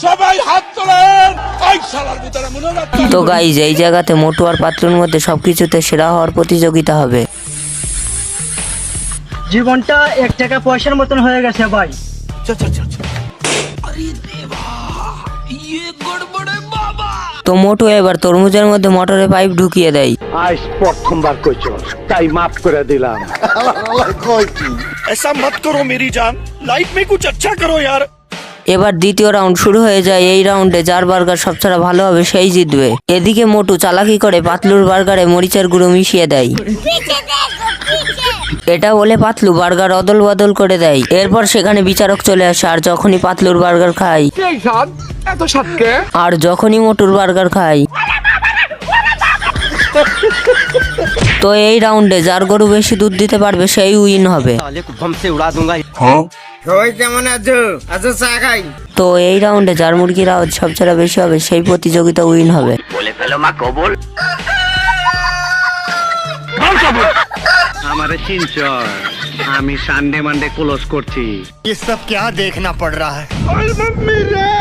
সবাই হাত তোলেন। ওই শালার ভিতরে মনে রাখতে। তো গাইজ এই জায়গাতে মোটু আর পাতলুর মধ্যে সবকিছুতে সেরা হওয়ার প্রতিযোগিতা হবে। জীবনটা 1 টাকা পয়সার মতন হয়ে গেছে ভাই। তো মোটু এবার তরমুজের মধ্যে মোটরের পাইপ ঢুকিয়ে দেয়। আজ প্রথমবার কইছো তাই মাফ করে দিলাম। ऐसा मत करो मेरी जान, लाइफ में कुछ अच्छा करो यार। এবার দ্বিতীয় রাউন্ড শুরু হয়ে যায়। এই রাউন্ডে যার বার্গার সবচেয়ে ভালো হবে সেই জিতবে। এদিকে মোটু চালাকি করে পাতলুর বার্গারে মরিচের গুঁড়ো মিশিয়ে দেয়। এটা বলে পাতলু বার্গার অদল বদল করে দেয়। এরপর সেখানে বিচারক চলে আসে, আর যখনই পাতলুর বার্গার খায় আর যখনই মোটুর বার্গার খায়, তো এই রাউন্ডে যার গরু বেশি দুধ দিতে পারবে সেই উইন হবে। তো এই রাউন্ডে যার মুরগির আওয়াজ সবচেয়ে বেশি হবে সেই প্রতিযোগিতা উইন হবে। আমারে চিনচর, আমি সানডে মানডে ক্লোজ করছি। ये सब क्या देखना पड़ रहा है। ओए मम्मी रे।